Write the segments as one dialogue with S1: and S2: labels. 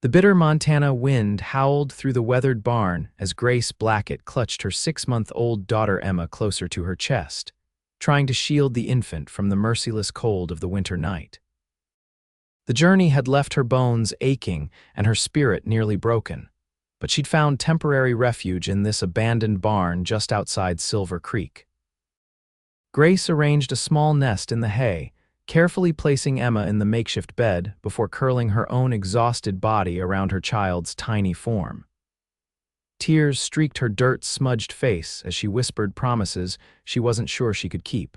S1: The bitter Montana wind howled through the weathered barn as Grace Blackett clutched her 6-month-old daughter Emma closer to her chest, trying to shield the infant from the merciless cold of the winter night. The journey had left her bones aching and her spirit nearly broken, but she'd found temporary refuge in this abandoned barn just outside Silver Creek. Grace arranged a small nest in the hay, carefully placing Emma in the makeshift bed before curling her own exhausted body around her child's tiny form. Tears streaked her dirt-smudged face as she whispered promises she wasn't sure she could keep.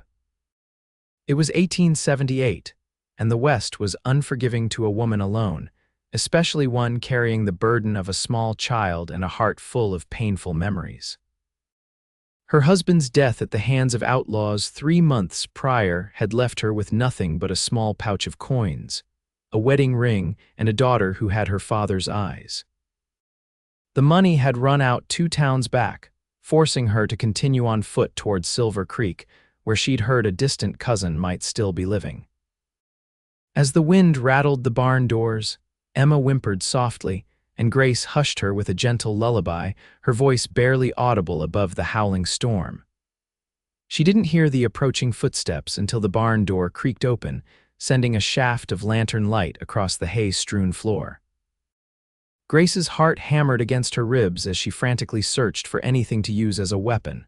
S1: It was 1878, and the West was unforgiving to a woman alone, especially one carrying the burden of a small child and a heart full of painful memories. Her husband's death at the hands of outlaws 3 months prior had left her with nothing but a small pouch of coins, a wedding ring, and a daughter who had her father's eyes. The money had run out 2 towns back, forcing her to continue on foot towards Silver Creek, where she'd heard a distant cousin might still be living. As the wind rattled the barn doors, Emma whimpered softly, and Grace hushed her with a gentle lullaby, her voice barely audible above the howling storm. She didn't hear the approaching footsteps until the barn door creaked open, sending a shaft of lantern light across the hay-strewn floor. Grace's heart hammered against her ribs as she frantically searched for anything to use as a weapon.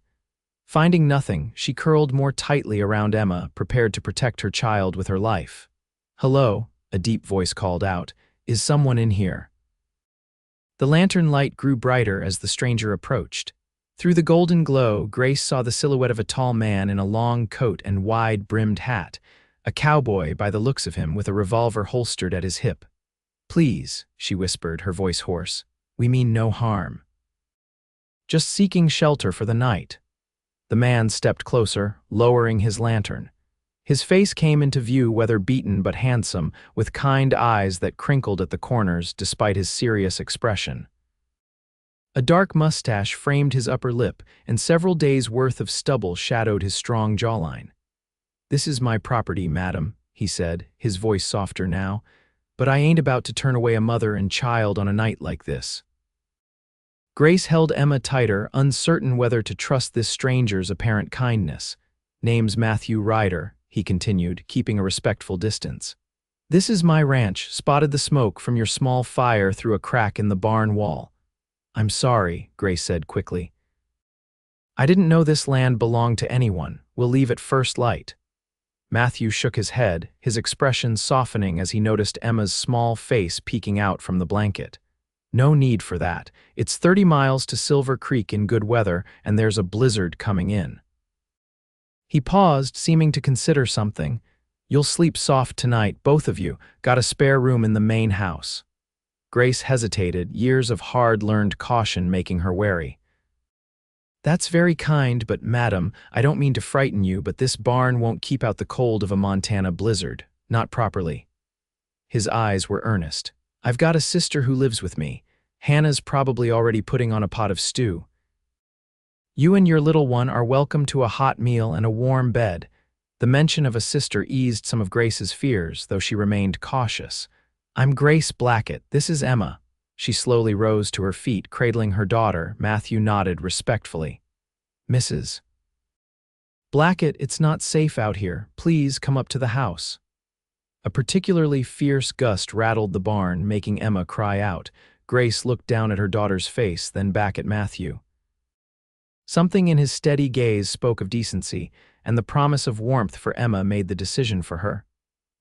S1: Finding nothing, she curled more tightly around Emma, prepared to protect her child with her life. "Hello," a deep voice called out. "Is someone in here?" The lantern light grew brighter as the stranger approached. Through the golden glow, Grace saw the silhouette of a tall man in a long coat and wide-brimmed hat, a cowboy by the looks of him with a revolver holstered at his hip. "Please," she whispered, her voice hoarse, "we mean no harm. Just seeking shelter for the night." The man stepped closer, lowering his lantern. His face came into view, weather-beaten but handsome, with kind eyes that crinkled at the corners despite his serious expression. A dark mustache framed his upper lip, and several days' worth of stubble shadowed his strong jawline. "This is my property, madam," he said, his voice softer now, "but I ain't about to turn away a mother and child on a night like this." Grace held Emma tighter, uncertain whether to trust this stranger's apparent kindness. "Name's Matthew Ryder," he continued, keeping a respectful distance. "This is my ranch, spotted the smoke from your small fire through a crack in the barn wall." "I'm sorry," Grace said quickly. "I didn't know this land belonged to anyone. We'll leave at first light." Matthew shook his head, his expression softening as he noticed Emma's small face peeking out from the blanket. "No need for that. It's 30 miles to Silver Creek in good weather, and there's a blizzard coming in." He paused, seeming to consider something. "You'll sleep soft tonight, both of you. Got a spare room in the main house." Grace hesitated, years of hard-learned caution making her wary. "That's very kind, but madam, I don't mean to frighten you, but this barn won't keep out the cold of a Montana blizzard. Not properly." His eyes were earnest. "I've got a sister who lives with me. Hannah's probably already putting on a pot of stew. You and your little one are welcome to a hot meal and a warm bed." The mention of a sister eased some of Grace's fears, though she remained cautious. "I'm Grace Blackett. This is Emma." She slowly rose to her feet, cradling her daughter. Matthew nodded respectfully. "Mrs. Blackett, it's not safe out here. Please come up to the house." A particularly fierce gust rattled the barn, making Emma cry out. Grace looked down at her daughter's face, then back at Matthew. Something in his steady gaze spoke of decency, and the promise of warmth for Emma made the decision for her.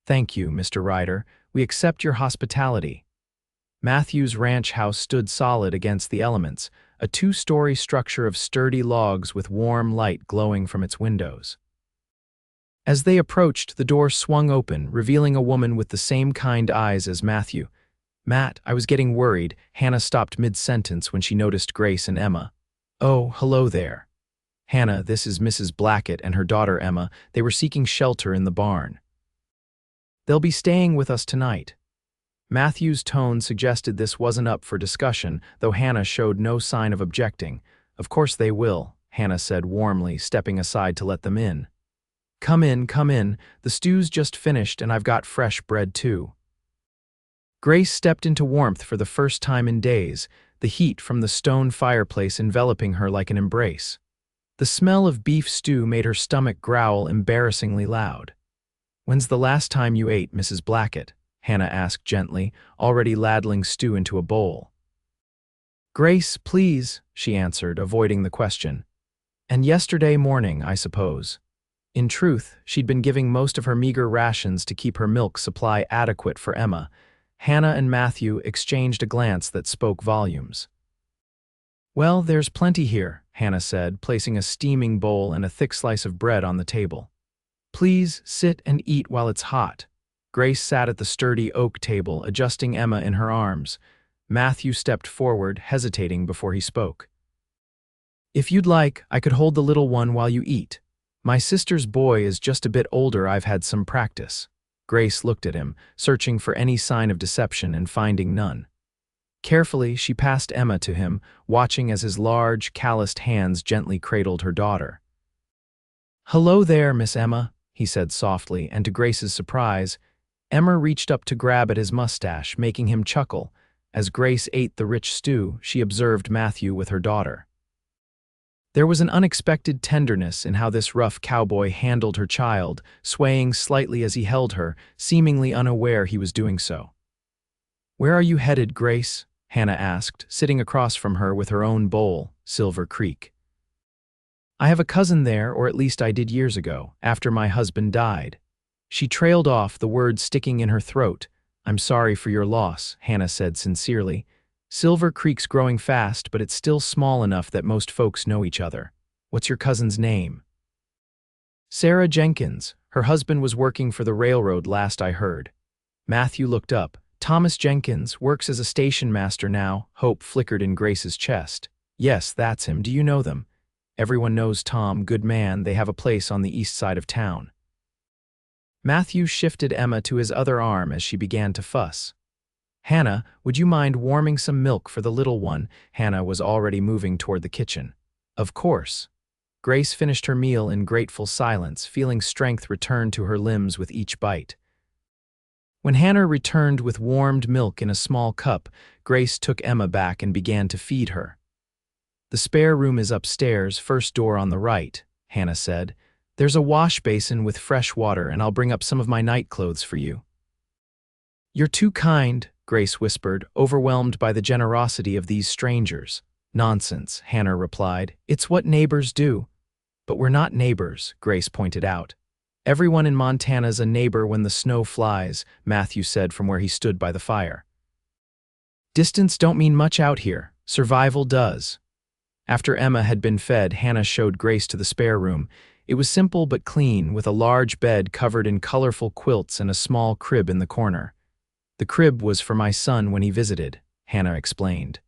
S1: "Thank you, Mr. Ryder. We accept your hospitality." Matthew's ranch house stood solid against the elements, a 2-story structure of sturdy logs with warm light glowing from its windows. As they approached, the door swung open, revealing a woman with the same kind eyes as Matthew. "Matt, I was getting worried." Hannah stopped mid-sentence when she noticed Grace and Emma. "Oh, hello there." "Hannah, this is Mrs. Blackett and her daughter Emma. They were seeking shelter in the barn. They'll be staying with us tonight." Matthew's tone suggested this wasn't up for discussion, though Hannah showed no sign of objecting. "Of course they will," Hannah said warmly, stepping aside to let them in. Come in, come in. The stew's just finished and I've got fresh bread too." Grace stepped into warmth for the first time in days, the heat from the stone fireplace enveloping her like an embrace. The smell of beef stew made her stomach growl embarrassingly loud. "When's the last time you ate, Mrs. Blackett?" Hannah asked gently, already ladling stew into a bowl. "Grace, please," she answered, avoiding the question. "And yesterday morning, I suppose." In truth, she'd been giving most of her meager rations to keep her milk supply adequate for Emma. Hannah and Matthew exchanged a glance that spoke volumes. "Well, there's plenty here," Hannah said, placing a steaming bowl and a thick slice of bread on the table. "Please sit and eat while it's hot." Grace sat at the sturdy oak table, adjusting Emma in her arms. Matthew stepped forward, hesitating before he spoke. "If you'd like, I could hold the little one while you eat. My sister's boy is just a bit older. I've had some practice." Grace looked at him, searching for any sign of deception and finding none. Carefully, she passed Emma to him, watching as his large, calloused hands gently cradled her daughter. "Hello there, Miss Emma," he said softly, and to Grace's surprise, Emma reached up to grab at his mustache, making him chuckle. As Grace ate the rich stew, she observed Matthew with her daughter. There was an unexpected tenderness in how this rough cowboy handled her child, swaying slightly as he held her, seemingly unaware he was doing so. "Where are you headed, Grace?" Hannah asked, sitting across from her with her own bowl, Silver Creek. "I have a cousin there, or at least I did years ago, after my husband died." She trailed off, the words sticking in her throat. "I'm sorry for your loss," Hannah said sincerely. "Silver Creek's growing fast, but it's still small enough that most folks know each other. What's your cousin's name?" "Sarah Jenkins. Her husband was working for the railroad last I heard." Matthew looked up. "Thomas Jenkins works as a station master now." Hope flickered in Grace's chest. "Yes, that's him. Do you know them?" "Everyone knows Tom. Good man. They have a place on the east side of town." Matthew shifted Emma to his other arm as she began to fuss. "Hannah, would you mind warming some milk for the little one?" Hannah was already moving toward the kitchen. "Of course." Grace finished her meal in grateful silence, feeling strength return to her limbs with each bite. When Hannah returned with warmed milk in a small cup, Grace took Emma back and began to feed her. "The spare room is upstairs, first door on the right," Hannah said. "There's a wash basin with fresh water, and I'll bring up some of my night clothes for you." "You're too kind," Grace whispered, overwhelmed by the generosity of these strangers. "Nonsense," Hannah replied. "It's what neighbors do." "But we're not neighbors," Grace pointed out. "Everyone in Montana's a neighbor when the snow flies," Matthew said from where he stood by the fire. "Distance don't mean much out here. Survival does." After Emma had been fed, Hannah showed Grace to the spare room. It was simple but clean, with a large bed covered in colorful quilts and a small crib in the corner. "The crib was for my son when he visited," Hannah explained.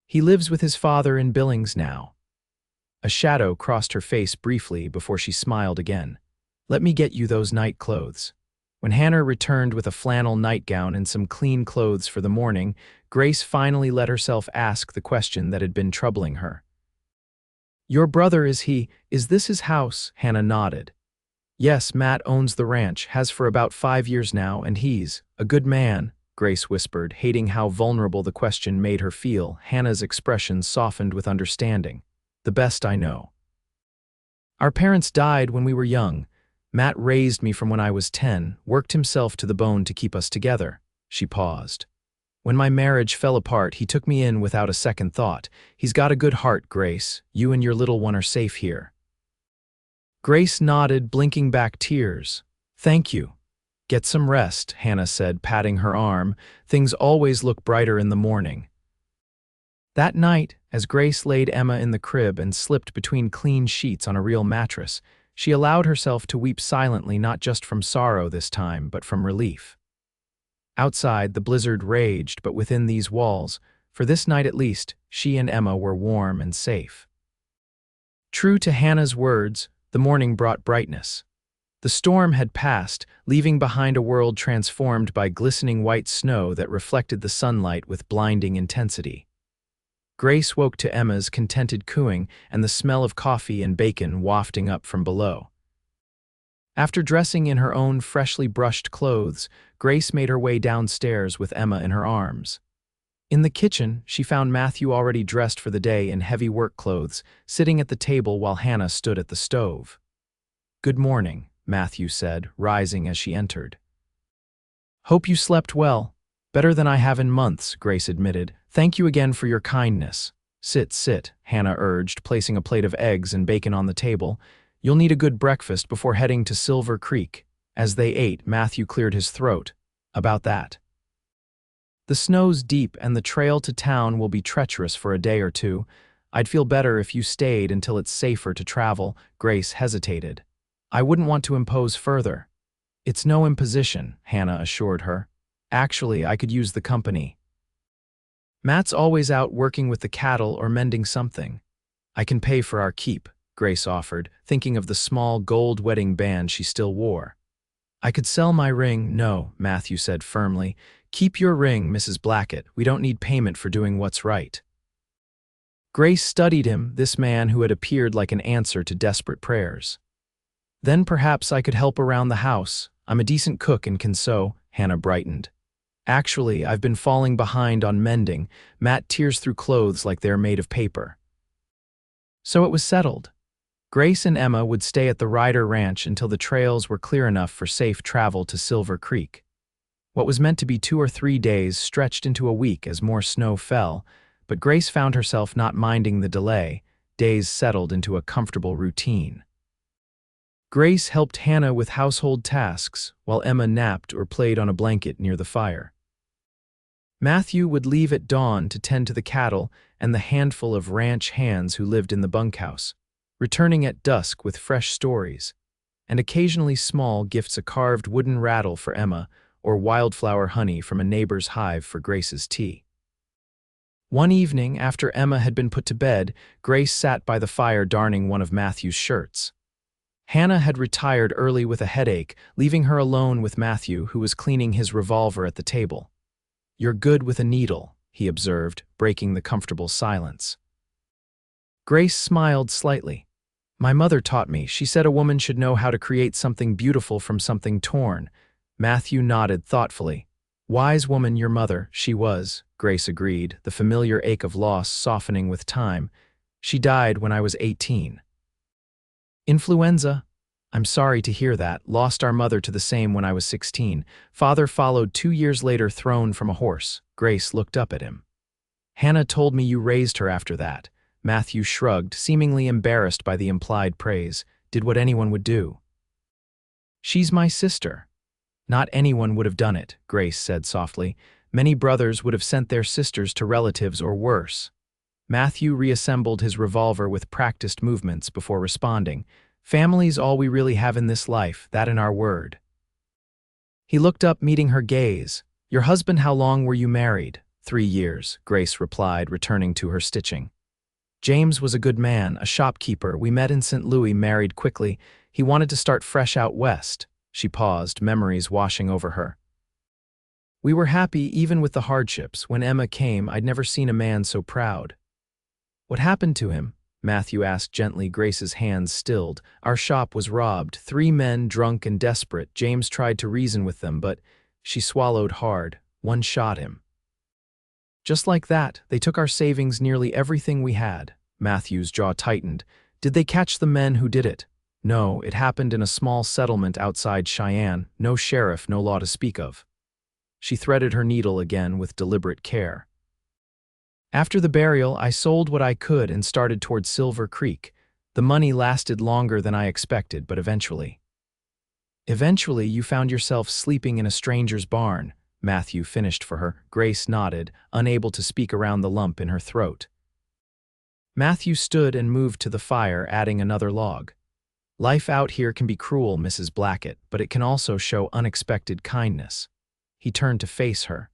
S1: "He lives with his father in Billings now." A shadow crossed her face briefly before she smiled again. "Let me get you those night clothes." When Hannah returned with a flannel nightgown and some clean clothes for the morning, Grace finally let herself ask the question that had been troubling her. "Your brother, is this his house?" Hannah nodded. "Yes, Matt owns the ranch, has for about 5 years now, and he's a good man," Grace whispered, hating how vulnerable the question made her feel. Hannah's expression softened with understanding. "The best I know. Our parents died when we were young. Matt raised me from when I was 10, worked himself to the bone to keep us together." She paused. "When my marriage fell apart, he took me in without a second thought. He's got a good heart, Grace. You and your little one are safe here." Grace nodded, blinking back tears. "Thank you." "Get some rest," Hannah said, patting her arm. "Things always look brighter in the morning." That night, as Grace laid Emma in the crib and slipped between clean sheets on a real mattress, she allowed herself to weep silently, not just from sorrow this time, but from relief. Outside, the blizzard raged, but within these walls, for this night at least, she and Emma were warm and safe. True to Hannah's words, the morning brought brightness. The storm had passed, leaving behind a world transformed by glistening white snow that reflected the sunlight with blinding intensity. Grace woke to Emma's contented cooing and the smell of coffee and bacon wafting up from below. After dressing in her own freshly brushed clothes, Grace made her way downstairs with Emma in her arms. In the kitchen, she found Matthew already dressed for the day in heavy work clothes, sitting at the table while Hannah stood at the stove. "Good morning," Matthew said, rising as she entered. "Hope you slept well." "Better than I have in months," Grace admitted. "Thank you again for your kindness." Sit, Hannah urged, placing a plate of eggs and bacon on the table. "You'll need a good breakfast before heading to Silver Creek." As they ate, Matthew cleared his throat. "About that. The snow's deep and the trail to town will be treacherous for a day or two. I'd feel better if you stayed until it's safer to travel." Grace hesitated. "I wouldn't want to impose further." "It's no imposition," Hannah assured her. "Actually, I could use the company. Matt's always out working with the cattle or mending something." "I can pay for our keep," Grace offered, thinking of the small gold wedding band she still wore. "I could sell my ring." "No," Matthew said firmly. "Keep your ring, Mrs. Blackett. We don't need payment for doing what's right." Grace studied him, this man who had appeared like an answer to desperate prayers. "Then perhaps I could help around the house. I'm a decent cook and can sew." Hannah brightened. "Actually, I've been falling behind on mending." Matt tears through clothes like they're made of paper. So it was settled. Grace and Emma would stay at the Ryder Ranch until the trails were clear enough for safe travel to Silver Creek. What was meant to be 2 or 3 days stretched into a week as more snow fell, but Grace found herself not minding the delay. Days settled into a comfortable routine. Grace helped Hannah with household tasks, while Emma napped or played on a blanket near the fire. Matthew would leave at dawn to tend to the cattle and the handful of ranch hands who lived in the bunkhouse, returning at dusk with fresh stories, and occasionally small gifts: a carved wooden rattle for Emma, or wildflower honey from a neighbor's hive for Grace's tea. One evening, after Emma had been put to bed, Grace sat by the fire darning one of Matthew's shirts. Hannah had retired early with a headache, leaving her alone with Matthew, who was cleaning his revolver at the table. "You're good with a needle," he observed, breaking the comfortable silence. Grace smiled slightly. "My mother taught me. She said a woman should know how to create something beautiful from something torn." Matthew nodded thoughtfully. "Wise woman, your mother." "She was," Grace agreed, the familiar ache of loss softening with time. "She died when I was 18. Influenza?" "I'm sorry to hear that. Lost our mother to the same when I was 16. Father followed 2 years later, thrown from a horse." Grace looked up at him. "Hannah told me you raised her after that." Matthew shrugged, seemingly embarrassed by the implied praise. "Did what anyone would do." "She's my sister." "Not anyone would have done it," Grace said softly. "Many brothers would have sent their sisters to relatives or worse." Matthew reassembled his revolver with practiced movements before responding. "Family's all we really have in this life, that and our word." He looked up, meeting her gaze. "Your husband, how long were you married?" 3 years, Grace replied, returning to her stitching. "James was a good man, a shopkeeper. We met in St. Louis, married quickly. He wanted to start fresh out west." She paused, memories washing over her. "We were happy even with the hardships. When Emma came, I'd never seen a man so proud." "What happened to him?" Matthew asked gently. Grace's hands stilled. "Our shop was robbed. 3 men, drunk and desperate. James tried to reason with them, but—" She swallowed hard. "One shot him." "Just like that, they took our savings, nearly everything we had." Matthew's jaw tightened. "Did they catch the men who did it?" "No, it happened in a small settlement outside Cheyenne. No sheriff, no law to speak of." She threaded her needle again with deliberate care. "After the burial, I sold what I could and started toward Silver Creek. The money lasted longer than I expected, but eventually—" "Eventually, you found yourself sleeping in a stranger's barn," Matthew finished for her. Grace nodded, unable to speak around the lump in her throat. Matthew stood and moved to the fire, adding another log. "Life out here can be cruel, Mrs. Blackett, but it can also show unexpected kindness." He turned to face her.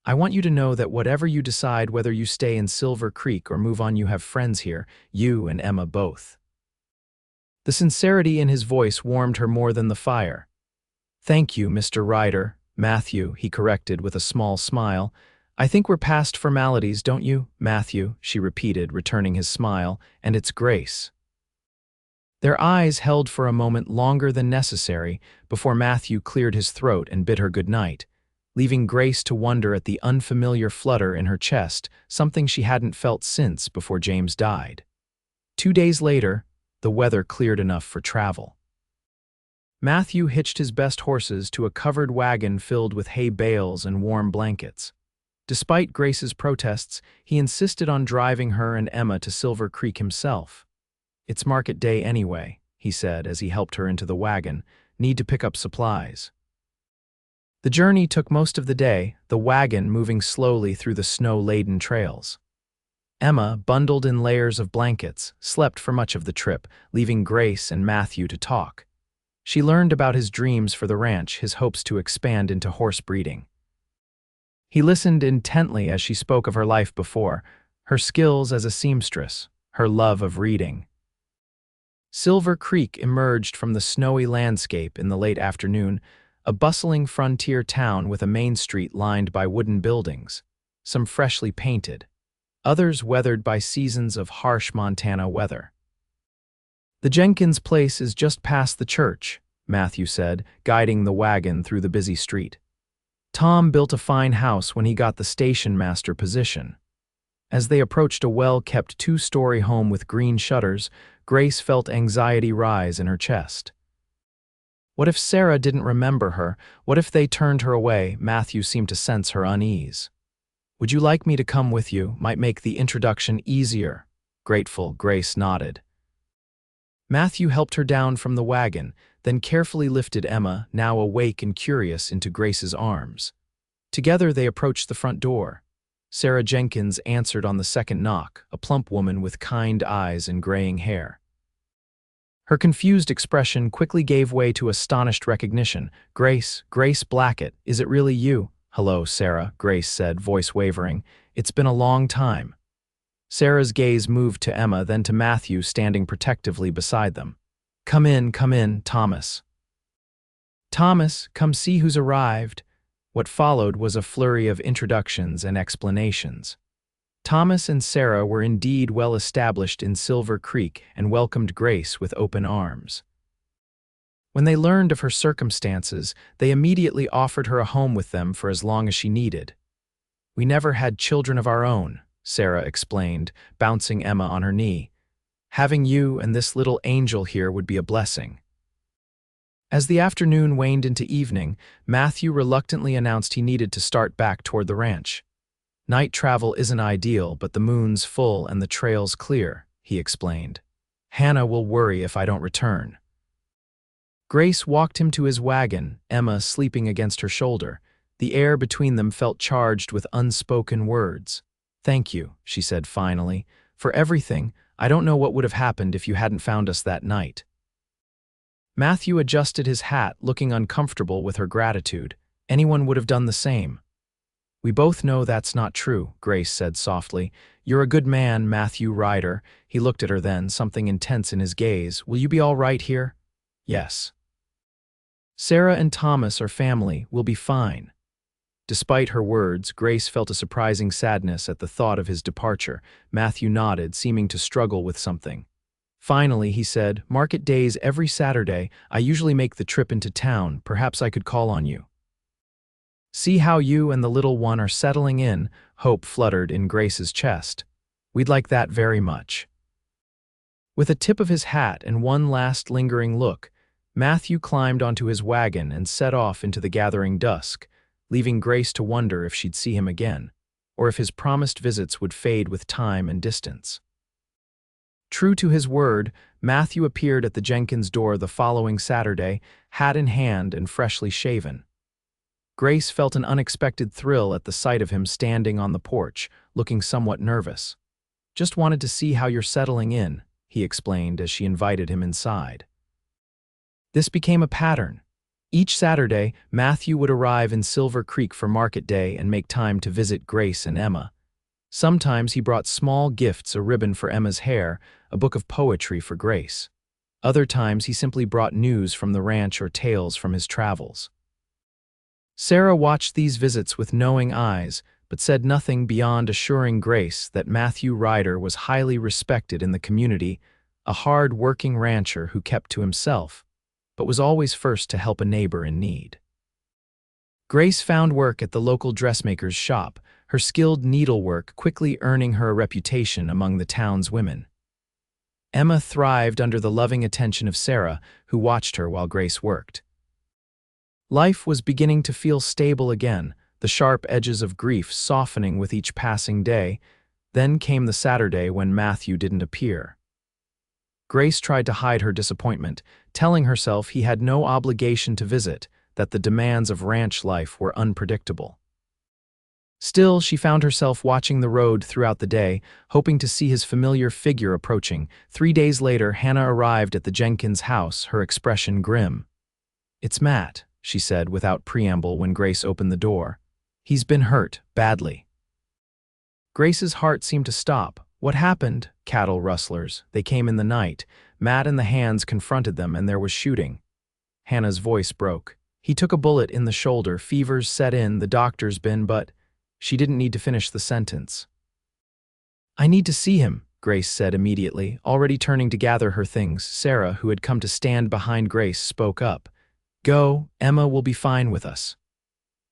S1: "I want you to know that whatever you decide, whether you stay in Silver Creek or move on, you have friends here, you and Emma both." The sincerity in his voice warmed her more than the fire. "Thank you, Mr. Ryder." "Matthew," he corrected with a small smile. "I think we're past formalities, don't you?" "Matthew," she repeated, returning his smile, "and it's Grace." Their eyes held for a moment longer than necessary before Matthew cleared his throat and bid her good night. leaving Grace to wonder at the unfamiliar flutter in her chest, something she hadn't felt since before James died. 2 days later, the weather cleared enough for travel. Matthew hitched his best horses to a covered wagon filled with hay bales and warm blankets. Despite Grace's protests, he insisted on driving her and Emma to Silver Creek himself. "It's market day anyway," he said as he helped her into the wagon. "Need to pick up supplies." The journey took most of the day, the wagon moving slowly through the snow-laden trails. Emma, bundled in layers of blankets, slept for much of the trip, leaving Grace and Matthew to talk. She learned about his dreams for the ranch, his hopes to expand into horse breeding. He listened intently as she spoke of her life before, her skills as a seamstress, her love of reading. Silver Creek emerged from the snowy landscape in the late afternoon, a bustling frontier town with a main street lined by wooden buildings, some freshly painted, others weathered by seasons of harsh Montana weather. "The Jenkins place is just past the church," Matthew said, guiding the wagon through the busy street. "Tom built a fine house when he got the station master position." As they approached a well-kept 2-story home with green shutters, Grace felt anxiety rise in her chest. What if Sarah didn't remember her? What if they turned her away? Matthew seemed to sense her unease. "Would you like me to come with you? Might make the introduction easier." Grateful, Grace nodded. Matthew helped her down from the wagon, then carefully lifted Emma, now awake and curious, into Grace's arms. Together they approached the front door. Sarah Jenkins answered on the second knock, a plump woman with kind eyes and graying hair. Her confused expression quickly gave way to astonished recognition. Grace Blackett, is it really you?" "Hello, Sarah," Grace said, voice wavering. "It's been a long time." Sarah's gaze moved to Emma, then to Matthew standing protectively beside them. Come in, Thomas." "Thomas, come see who's arrived." What followed was a flurry of introductions and explanations. Thomas and Sarah were indeed well established in Silver Creek and welcomed Grace with open arms. When they learned of her circumstances, they immediately offered her a home with them for as long as she needed. "We never had children of our own," Sarah explained, bouncing Emma on her knee. "Having you and this little angel here would be a blessing." As the afternoon waned into evening, Matthew reluctantly announced he needed to start back toward the ranch. "Night travel isn't ideal, but the moon's full and the trail's clear," he explained. "Hannah will worry if I don't return." Grace walked him to his wagon, Emma sleeping against her shoulder. The air between them felt charged with unspoken words. "Thank you," she said finally, "for everything. I don't know what would have happened if you hadn't found us that night." Matthew adjusted his hat, looking uncomfortable with her gratitude. Anyone would have done the same. "We both know that's not true," Grace said softly. "You're a good man, Matthew Ryder." He looked at her then, something intense in his gaze. "Will you be all right here?" "Yes." "Sarah and Thomas are family. We'll be fine." Despite her words, Grace felt a surprising sadness at the thought of his departure. Matthew nodded, seeming to struggle with something. Finally, he said, "Market days every Saturday. I usually make the trip into town. Perhaps I could call on you." "See how you and the little one are settling in," hope fluttered in Grace's chest. "We'd like that very much." With a tip of his hat and one last lingering look, Matthew climbed onto his wagon and set off into the gathering dusk, leaving Grace to wonder if she'd see him again, or if his promised visits would fade with time and distance. True to his word, Matthew appeared at the Jenkins door the following Saturday, hat in hand and freshly shaven. Grace felt an unexpected thrill at the sight of him standing on the porch, looking somewhat nervous. "Just wanted to see how you're settling in," he explained as she invited him inside. This became a pattern. Each Saturday, Matthew would arrive in Silver Creek for market day and make time to visit Grace and Emma. Sometimes he brought small gifts, a ribbon for Emma's hair, a book of poetry for Grace. Other times he simply brought news from the ranch or tales from his travels. Sarah watched these visits with knowing eyes, but said nothing beyond assuring Grace that Matthew Ryder was highly respected in the community, a hard-working rancher who kept to himself, but was always first to help a neighbor in need. Grace found work at the local dressmaker's shop, her skilled needlework quickly earning her a reputation among the town's women. Emma thrived under the loving attention of Sarah, who watched her while Grace worked. Life was beginning to feel stable again, the sharp edges of grief softening with each passing day. Then came the Saturday when Matthew didn't appear. Grace tried to hide her disappointment, telling herself he had no obligation to visit, that the demands of ranch life were unpredictable. Still, she found herself watching the road throughout the day, hoping to see his familiar figure approaching. 3 days later, Hannah arrived at the Jenkins house, her expression grim. "It's Matt," she said without preamble when Grace opened the door. "He's been hurt, badly." Grace's heart seemed to stop. What happened? Cattle rustlers. They came in the night. Matt and the hands confronted them, and there was shooting. Hannah's voice broke. "He took a bullet in the shoulder. Fever's set in, the doctor's been, but..." She didn't need to finish the sentence. "I need to see him," Grace said immediately, already turning to gather her things. Sarah, who had come to stand behind Grace, spoke up. "Go, Emma will be fine with us."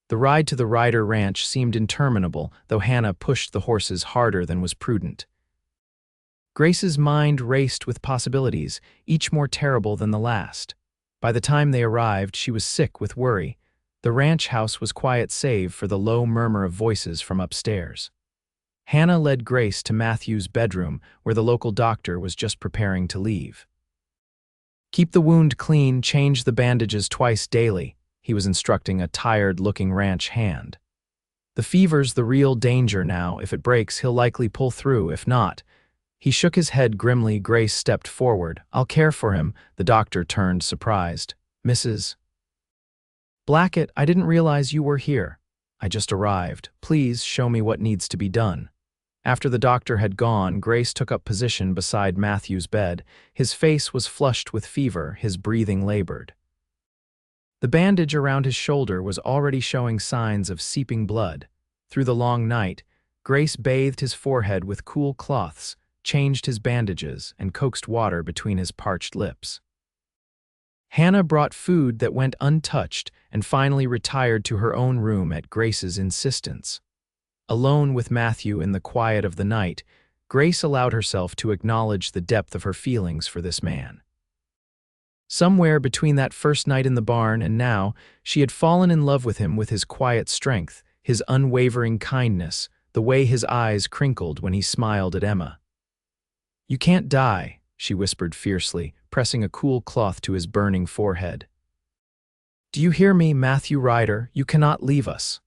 S1: The ride to the Ryder ranch seemed interminable, though Hannah pushed the horses harder than was prudent. Grace's mind raced with possibilities, each more terrible than the last. By the time they arrived, she was sick with worry. The ranch house was quiet save for the low murmur of voices from upstairs. Hannah led Grace to Matthew's bedroom, where the local doctor was just preparing to leave. "Keep the wound clean, change the bandages twice daily," he was instructing a tired-looking ranch hand. "The fever's the real danger now. If it breaks, he'll likely pull through. If not..." He shook his head grimly. Grace stepped forward. "I'll care for him." The doctor turned, surprised. "Mrs. Blackett, I didn't realize you were here." "I just arrived. Please show me what needs to be done." After the doctor had gone, Grace took up position beside Matthew's bed. His face was flushed with fever, his breathing labored. The bandage around his shoulder was already showing signs of seeping blood. Through the long night, Grace bathed his forehead with cool cloths, changed his bandages, and coaxed water between his parched lips. Hannah brought food that went untouched and finally retired to her own room at Grace's insistence. Alone with Matthew in the quiet of the night, Grace allowed herself to acknowledge the depth of her feelings for this man. Somewhere between that first night in the barn and now, she had fallen in love with him, with his quiet strength, his unwavering kindness, the way his eyes crinkled when he smiled at Emma. "You can't die," she whispered fiercely, pressing a cool cloth to his burning forehead. "Do you hear me, Matthew Ryder? You cannot leave us."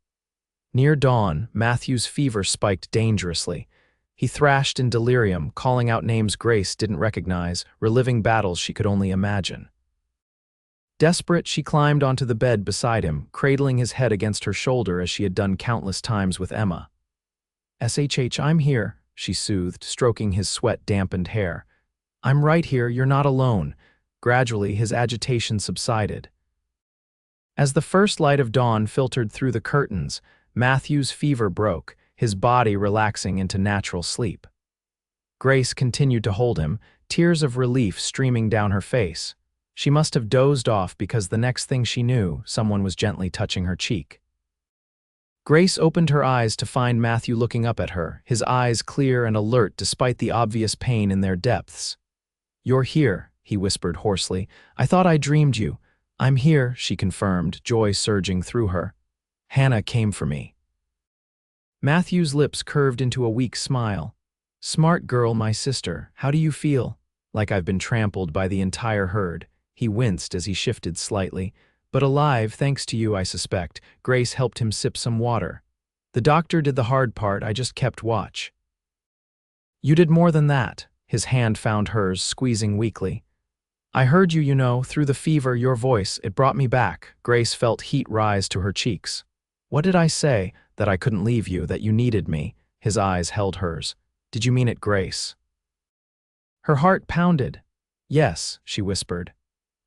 S1: Near dawn, Matthew's fever spiked dangerously. He thrashed in delirium, calling out names Grace didn't recognize, reliving battles she could only imagine. Desperate, she climbed onto the bed beside him, cradling his head against her shoulder as she had done countless times with Emma. "SHH, I'm here," she soothed, stroking his sweat-dampened hair. "I'm right here, you're not alone." Gradually, his agitation subsided. As the first light of dawn filtered through the curtains, Matthew's fever broke, his body relaxing into natural sleep. Grace continued to hold him, tears of relief streaming down her face. She must have dozed off because the next thing she knew, someone was gently touching her cheek. Grace opened her eyes to find Matthew looking up at her, his eyes clear and alert despite the obvious pain in their depths. "You're here," he whispered hoarsely. "I thought I dreamed you." "I'm here," she confirmed, joy surging through her. "Hannah came for me." Matthew's lips curved into a weak smile. "Smart girl, my sister. How do you feel?" "Like I've been trampled by the entire herd." He winced as he shifted slightly. "But alive, thanks to you, I suspect." Grace helped him sip some water. "The doctor did the hard part, I just kept watch." "You did more than that." His hand found hers, squeezing weakly. "I heard you, through the fever, your voice, it brought me back." Grace felt heat rise to her cheeks. "What did I say? That I couldn't leave you, that you needed me?" His eyes held hers. "Did you mean it, Grace?" Her heart pounded. "Yes," she whispered.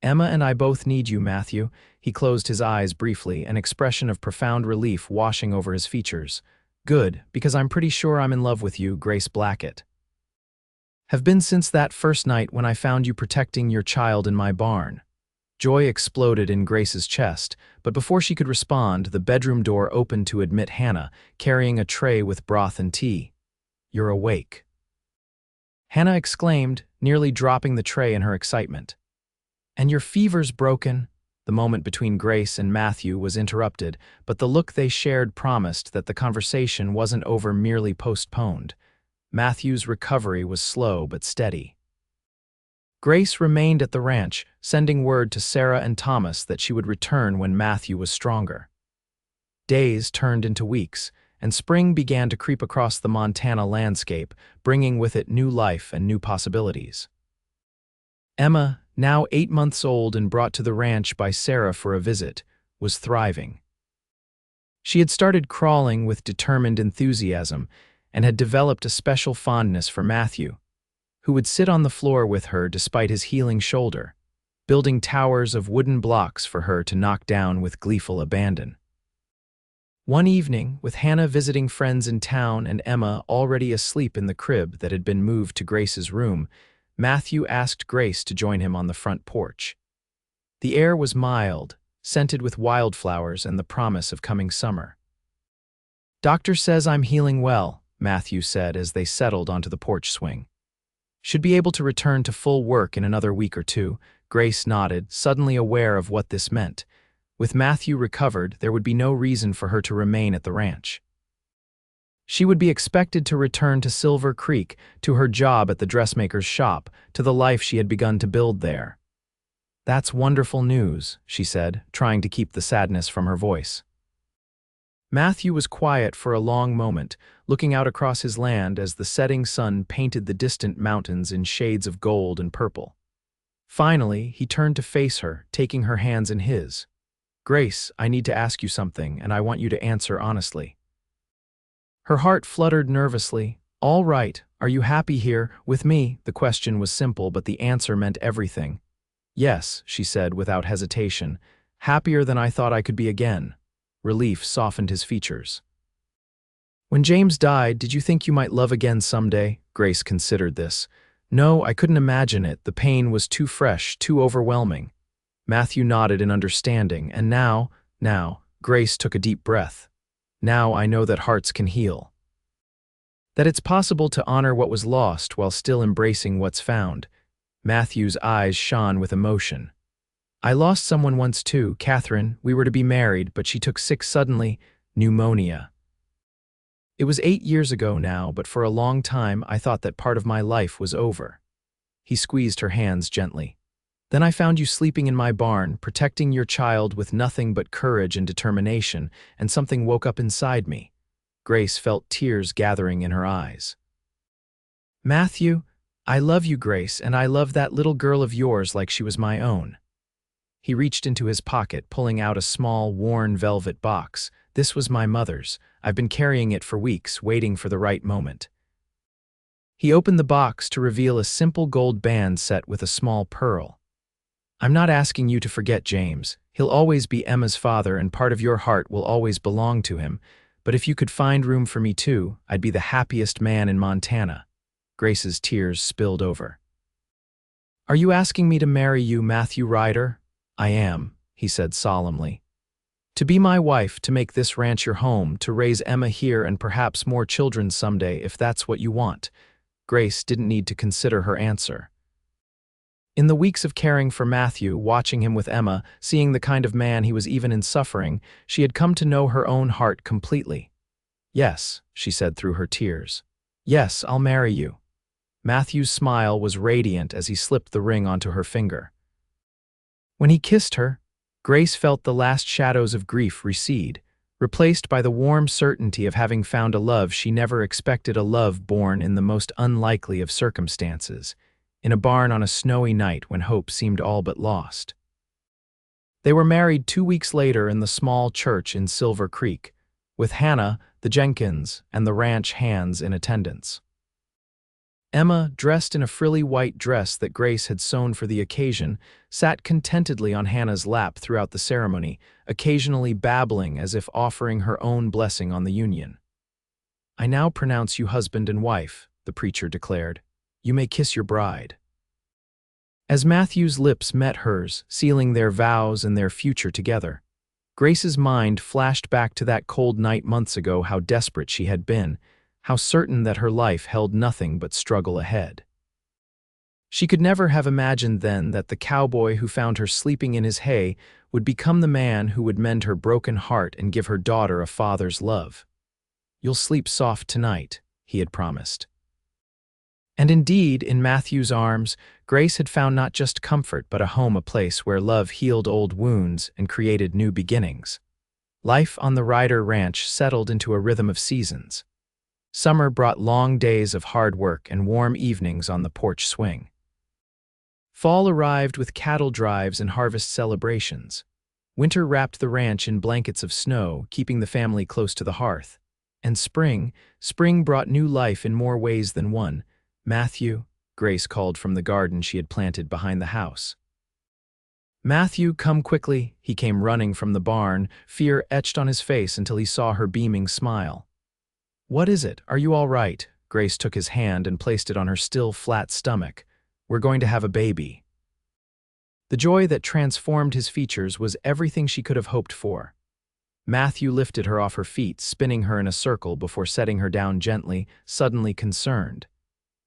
S1: "Emma and I both need you, Matthew." He closed his eyes briefly, an expression of profound relief washing over his features. "Good, because I'm pretty sure I'm in love with you, Grace Blackett. Have been since that first night when I found you protecting your child in my barn." Joy exploded in Grace's chest, but before she could respond, the bedroom door opened to admit Hannah, carrying a tray with broth and tea. "You're awake," Hannah exclaimed, nearly dropping the tray in her excitement. "And your fever's broken." The moment between Grace and Matthew was interrupted, but the look they shared promised that the conversation wasn't over merely postponed. Matthew's recovery was slow but steady. Grace remained at the ranch, sending word to Sarah and Thomas that she would return when Matthew was stronger. Days turned into weeks, and spring began to creep across the Montana landscape, bringing with it new life and new possibilities. Emma, now 8 months old and brought to the ranch by Sarah for a visit, was thriving. She had started crawling with determined enthusiasm and had developed a special fondness for Matthew, who would sit on the floor with her despite his healing shoulder, building towers of wooden blocks for her to knock down with gleeful abandon. One evening, with Hannah visiting friends in town and Emma already asleep in the crib that had been moved to Grace's room, Matthew asked Grace to join him on the front porch. The air was mild, scented with wildflowers and the promise of coming summer. "Doctor says I'm healing well," Matthew said as they settled onto the porch swing. "Should be able to return to full work in another week or two." Grace nodded, suddenly aware of what this meant. With Matthew recovered, there would be no reason for her to remain at the ranch. She would be expected to return to Silver Creek, to her job at the dressmaker's shop, to the life she had begun to build there. "That's wonderful news," she said, trying to keep the sadness from her voice. Matthew was quiet for a long moment, looking out across his land as the setting sun painted the distant mountains in shades of gold and purple. Finally, he turned to face her, taking her hands in his. "Grace, I need to ask you something, and I want you to answer honestly." Her heart fluttered nervously. "All right, are you happy here, with me?" The question was simple, but the answer meant everything. "Yes," she said without hesitation, "happier than I thought I could be again." Relief softened his features. "When James died, did you think you might love again someday?" Grace considered this. "No, I couldn't imagine it. The pain was too fresh, too overwhelming." Matthew nodded in understanding, and now, Grace took a deep breath. "Now I know that hearts can heal. That it's possible to honor what was lost while still embracing what's found." Matthew's eyes shone with emotion. "I lost someone once too, Catherine. We were to be married, but she took sick suddenly, pneumonia. It was 8 years ago now, but for a long time I thought that part of my life was over." He squeezed her hands gently. "Then I found you sleeping in my barn, protecting your child with nothing but courage and determination, and something woke up inside me." Grace felt tears gathering in her eyes. "Matthew, I love you, Grace, and I love that little girl of yours like she was my own." He reached into his pocket, pulling out a small, worn velvet box. "This was my mother's. I've been carrying it for weeks, waiting for the right moment." He opened the box to reveal a simple gold band set with a small pearl. "I'm not asking you to forget James. He'll always be Emma's father, and part of your heart will always belong to him. But if you could find room for me too, I'd be the happiest man in Montana." Grace's tears spilled over. "Are you asking me to marry you, Matthew Ryder?" "I am," he said solemnly. "To be my wife, to make this ranch your home, to raise Emma here and perhaps more children someday, if that's what you want." Grace didn't need to consider her answer. In the weeks of caring for Matthew, watching him with Emma, seeing the kind of man he was even in suffering, she had come to know her own heart completely. "Yes," she said through her tears. "Yes, I'll marry you." Matthew's smile was radiant as he slipped the ring onto her finger. When he kissed her, Grace felt the last shadows of grief recede, replaced by the warm certainty of having found a love she never expected, a love born in the most unlikely of circumstances, in a barn on a snowy night when hope seemed all but lost. They were married 2 weeks later in the small church in Silver Creek, with Hannah, the Jenkins, and the ranch hands in attendance. Emma, dressed in a frilly white dress that Grace had sewn for the occasion, sat contentedly on Hannah's lap throughout the ceremony, occasionally babbling as if offering her own blessing on the union. "I now pronounce you husband and wife," the preacher declared. "You may kiss your bride." As Matthew's lips met hers, sealing their vows and their future together, Grace's mind flashed back to that cold night months ago, how desperate she had been, how certain that her life held nothing but struggle ahead. She could never have imagined then that the cowboy who found her sleeping in his hay would become the man who would mend her broken heart and give her daughter a father's love. "You'll sleep soft tonight," he had promised. And indeed, in Matthew's arms, Grace had found not just comfort but a home, a place where love healed old wounds and created new beginnings. Life on the Ryder ranch settled into a rhythm of seasons. Summer brought long days of hard work and warm evenings on the porch swing. Fall arrived with cattle drives and harvest celebrations. Winter wrapped the ranch in blankets of snow, keeping the family close to the hearth. And spring brought new life in more ways than one. "Matthew," Grace called from the garden she had planted behind the house. "Matthew, come quickly." He came running from the barn, fear etched on his face until he saw her beaming smile. "What is it? Are you all right?" Grace took his hand and placed it on her still flat stomach. "We're going to have a baby." The joy that transformed his features was everything she could have hoped for. Matthew lifted her off her feet, spinning her in a circle before setting her down gently, suddenly concerned.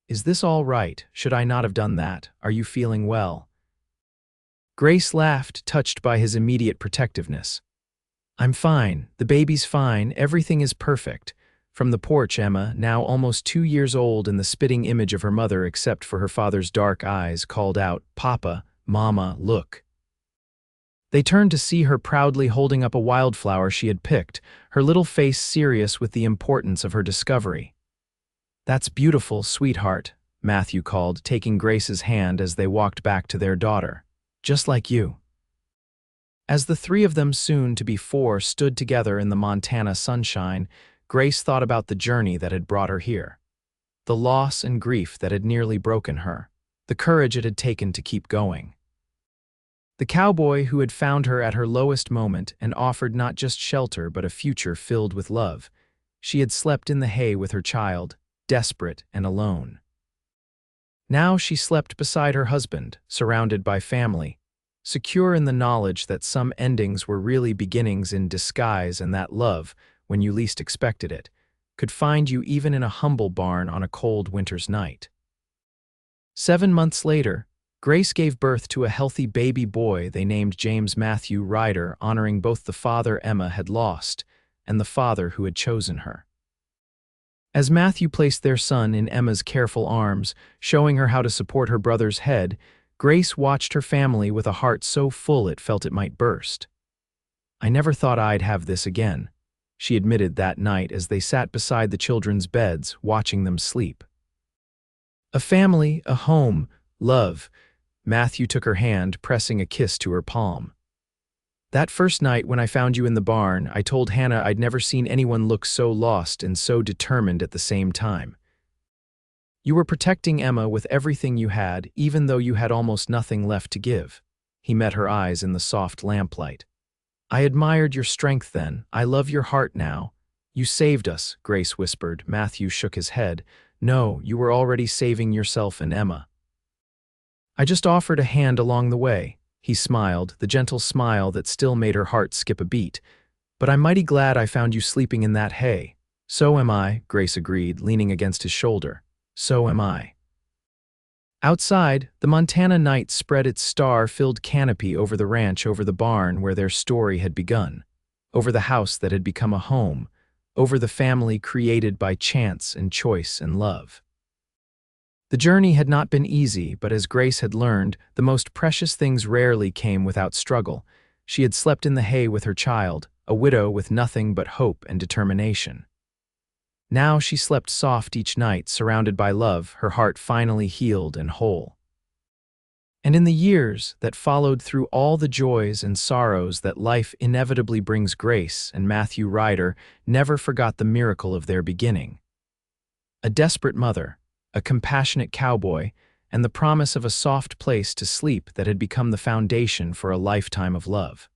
S1: "Is this all right? Should I not have done that? Are you feeling well?" Grace laughed, touched by his immediate protectiveness. "I'm fine. The baby's fine. Everything is perfect." From the porch, Emma, now almost 2 years old and the spitting image of her mother except for her father's dark eyes, called out, "Papa, Mama, look." They turned to see her proudly holding up a wildflower she had picked, her little face serious with the importance of her discovery. "That's beautiful, sweetheart," Matthew called, taking Grace's hand as they walked back to their daughter. "Just like you." As the three of them, soon to be four, stood together in the Montana sunshine, Grace thought about the journey that had brought her here. The loss and grief that had nearly broken her. The courage it had taken to keep going. The cowboy who had found her at her lowest moment and offered not just shelter but a future filled with love. She had slept in the hay with her child, desperate and alone. Now she slept beside her husband, surrounded by family, secure in the knowledge that some endings were really beginnings in disguise and that love, when you least expected it, could find you even in a humble barn on a cold winter's night. 7 months later, Grace gave birth to a healthy baby boy they named James Matthew Ryder, honoring both the father Emma had lost and the father who had chosen her. As Matthew placed their son in Emma's careful arms, showing her how to support her brother's head, Grace watched her family with a heart so full it felt it might burst. "I never thought I'd have this again," she admitted that night as they sat beside the children's beds, watching them sleep. "A family, a home, love." Matthew took her hand, pressing a kiss to her palm. "That first night when I found you in the barn, I told Hannah I'd never seen anyone look so lost and so determined at the same time. You were protecting Emma with everything you had, even though you had almost nothing left to give." He met her eyes in the soft lamplight. "I admired your strength then. I love your heart now." "You saved us," Grace whispered. Matthew shook his head. "No, you were already saving yourself and Emma. I just offered a hand along the way." He smiled, the gentle smile that still made her heart skip a beat. "But I'm mighty glad I found you sleeping in that hay." "So am I," Grace agreed, leaning against his shoulder. "So am I." Outside, the Montana night spread its star-filled canopy over the ranch, over the barn where their story had begun, over the house that had become a home, over the family created by chance and choice and love. The journey had not been easy, but as Grace had learned, the most precious things rarely came without struggle. She had slept in the hay with her child, a widow with nothing but hope and determination. Now she slept soft each night, surrounded by love, her heart finally healed and whole. And in the years that followed, through all the joys and sorrows that life inevitably brings, Grace and Matthew Ryder never forgot the miracle of their beginning. A desperate mother, a compassionate cowboy, and the promise of a soft place to sleep that had become the foundation for a lifetime of love.